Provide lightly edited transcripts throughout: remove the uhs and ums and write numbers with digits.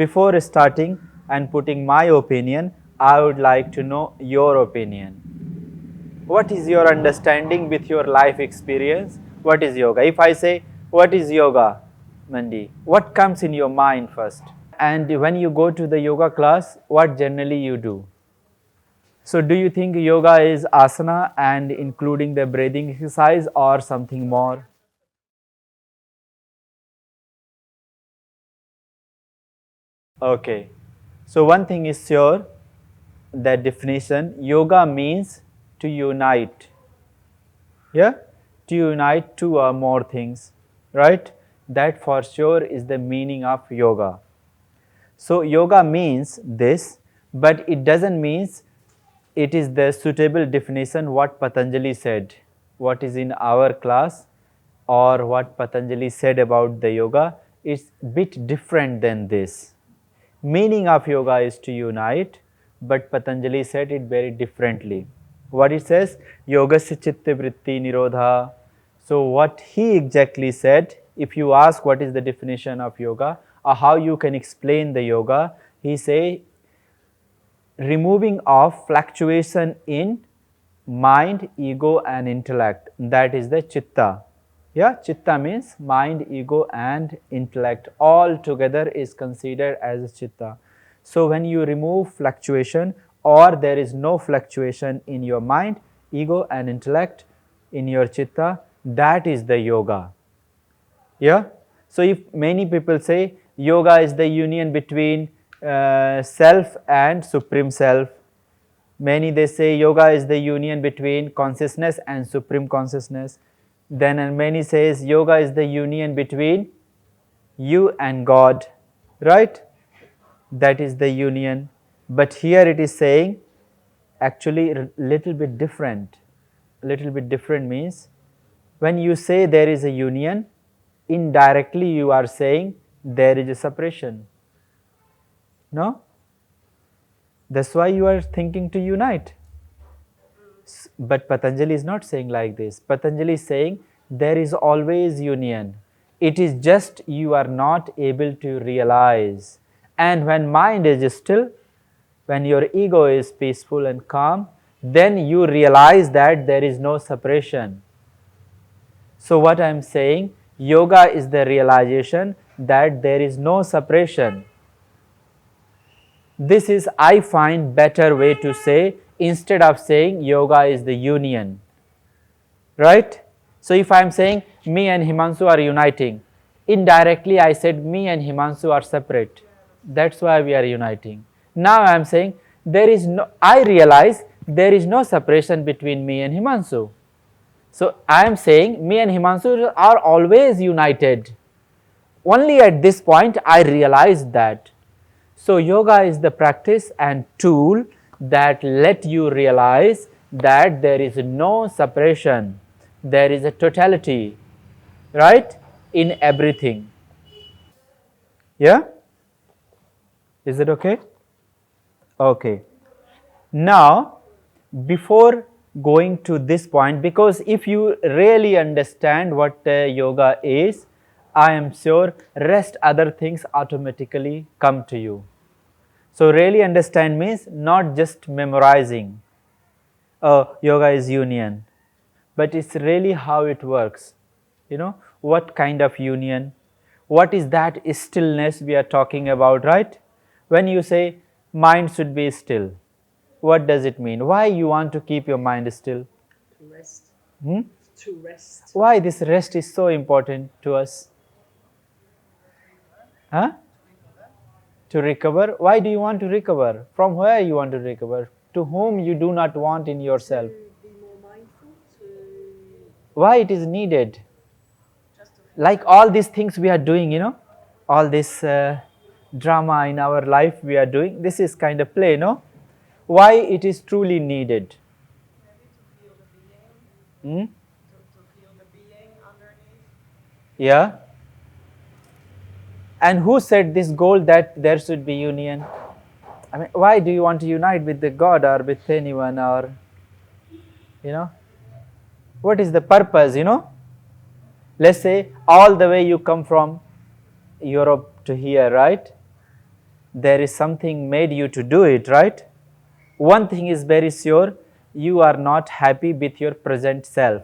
before starting and putting my opinion, I would like to know your opinion. What is your understanding with your life experience? What is yoga? If I say, what is yoga, Mandi, what comes in your mind first? And when you go to the yoga class, what generally you do? So do you think yoga is asana and including the breathing exercise or something more? Okay. So one thing is sure, that definition, yoga means to unite. Yeah? To unite two or more things, right? That for sure is the meaning of yoga. So yoga means this, but it doesn't mean it is the suitable definition what Patanjali said, what is in our class or what Patanjali said about the yoga is bit different than this. Meaning of yoga is to unite, but Patanjali said it very differently. What it says? 𝗧𝗲𝗰𝗵𝗲𝗍. So what he exactly said, if you ask what is the definition of yoga or how you can explain the yoga, he say removing of fluctuation in mind, ego and intellect, that is the chitta. Yeah, chitta means mind, ego and intellect all together is considered as chitta. So when you remove fluctuation or there is no fluctuation in your mind, ego and intellect, in your chitta, that is the yoga. Yeah. So if many people say yoga is the union between self and supreme self, many they say yoga is the union between consciousness and supreme consciousness. Then many says yoga is the union between you and God, right? That is the union. But here it is saying actually little bit different. Little bit different means when you say there is a union, indirectly you are saying there is a separation. No? That's why you are thinking to unite. But Patanjali is not saying like this. Patanjali is saying there is always union. It is just you are not able to realize. And when mind is still, when your ego is peaceful and calm, then you realize that there is no separation. So what I am saying, yoga is the realization that there is no separation. This is, I find, better way to say instead of saying yoga is the union, right? So if I am saying me and Himanshu are uniting, indirectly I said me and Himanshu are separate. That's why we are uniting. Now I am saying there is no, I realize there is no separation between me and Himanshu. So I am saying me and Himanshu are always united. Only at this point I realized that. So yoga is the practice and tool that let you realize that there is no separation, there is a totality, right, in everything. Yeah? Is it okay? Okay. Now, before going to this point, because if you really understand what yoga is, I am sure rest other things automatically come to you. So really understand means not just memorizing, yoga is union, but it's really how it works. You know, what kind of union, what is that stillness we are talking about, right? When you say mind should be still, what does it mean? Why you want to keep your mind still? To rest. Hmm? To rest. Why this rest is so important to us? Huh? To recover. Why do you want to recover? From where you want to recover? To whom you do not want in yourself? To be more mindful. Why it is needed? Like all these things we are doing, you know, all this drama in our life we are doing, this is kind of play, no? Why it is truly needed? Hmm? To feel the being underneath. Yeah. And who set this goal that there should be union? I mean, why do you want to unite with the God or with anyone, or, you know, what is the purpose, you know? Let's say all the way you come from Europe to here, right? there is something made you to do it, right? One thing is very sure, you are not happy with your present self.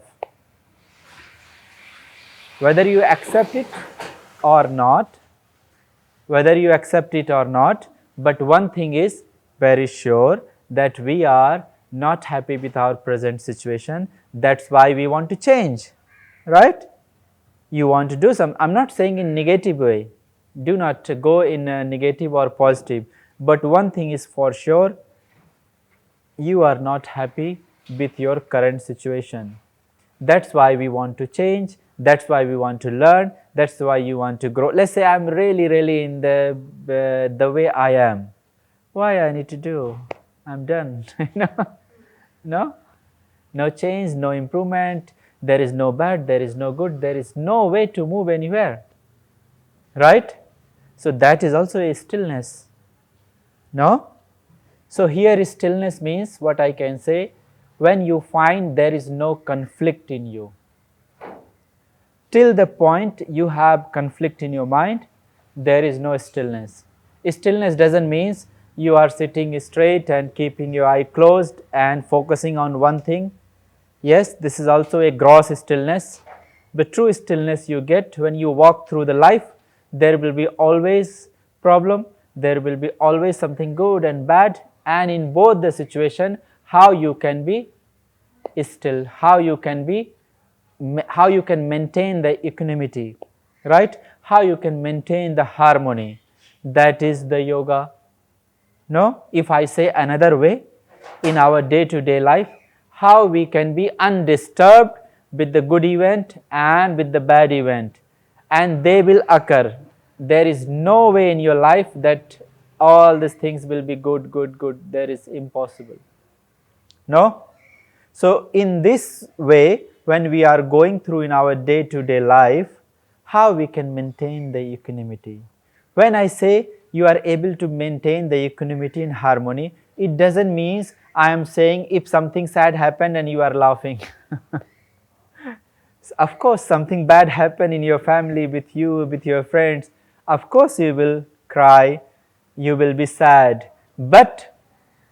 Whether you accept it or not, but one thing is very sure, that we are not happy with our present situation. That's why we want to change, right? You want to do some, I'm not saying in negative way, do not go in a negative or positive, but one thing is for sure, you are not happy with your current situation. That's why we want to change, that's why we want to learn, that's why you want to grow. Let's say I'm really in the way I am. Why I need to do? I'm done. No change, no improvement, there is no bad, there is no good, there is no way to move anywhere, right? So that is also a stillness, no? So here stillness means, what I can say, when you find there is no conflict in you. Till the point you have conflict in your mind, there is no stillness. Stillness doesn't mean you are sitting straight and keeping your eye closed and focusing on one thing. Yes, this is also a gross stillness. The true stillness you get when you walk through the life, there will be always problem, there will be always something good and bad, and in both the situation, how you can be still, how you can maintain the equanimity, right? How you can maintain the harmony, that is the yoga. No, if I say another way, in our day-to-day life, how we can be undisturbed with the good event and with the bad event, and they will occur. There is no way in your life that all these things will be good. There is impossible. No? So in this way, when we are going through in our day-to-day life, how we can maintain the equanimity? When I say you are able to maintain the equanimity and harmony, it doesn't mean I am saying if something sad happened and you are laughing. Of course, something bad happened in your family, with you, with your friends. Of course, you will cry, you will be sad, but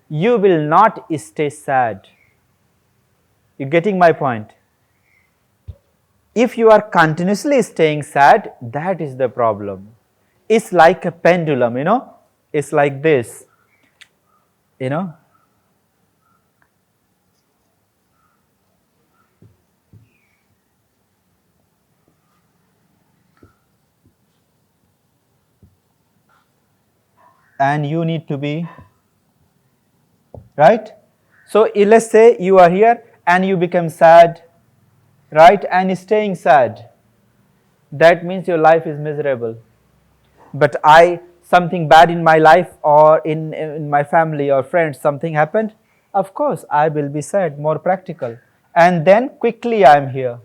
you will not stay sad. You getting my point? If you are continuously staying sad, that is the problem. It's like a pendulum, it's like this, and you need to be, right? So let's say you are here and you become sad, right, and staying sad, that means your life is miserable. But something bad in my life or in my family or friends, something happened, of course I will be sad, more practical, and then quickly I am here.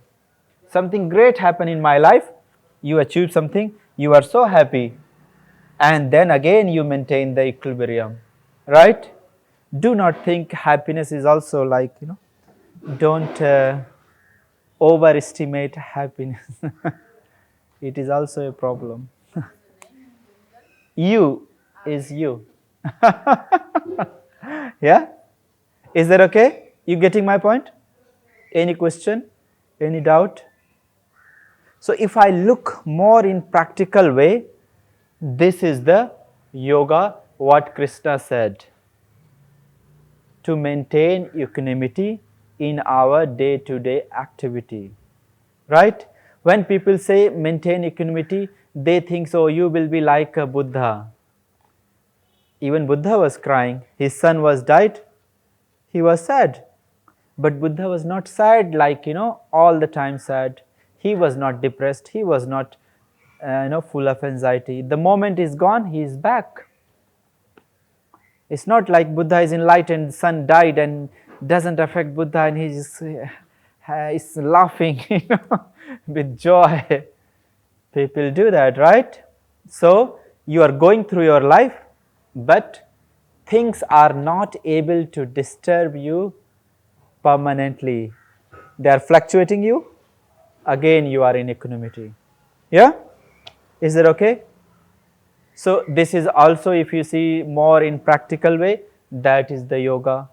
Something great happened in my life, you achieved something, you are so happy, and then again you maintain the equilibrium, right? Do not think happiness is also like, don't overestimate happiness. It is also a problem. You is you. Yeah? Is that okay? You getting my point? Any question? Any doubt? So if I look more in practical way, this is the yoga, what Krishna said, to maintain equanimity in our day-to-day activity, right? When people say maintain equanimity, they think, so you will be like a Buddha. Even Buddha was crying, his son was died, he was sad. But Buddha was not sad like, all the time sad. He was not depressed, he was not full of anxiety. The moment is gone, he is back. It's not like Buddha is enlightened, son died and doesn't affect Buddha and he is laughing with joy. People do that, right? So you are going through your life, but things are not able to disturb you permanently. They are fluctuating you, again you are in equanimity. Yeah? Is that okay? So this is also, if you see more in practical way, that is the yoga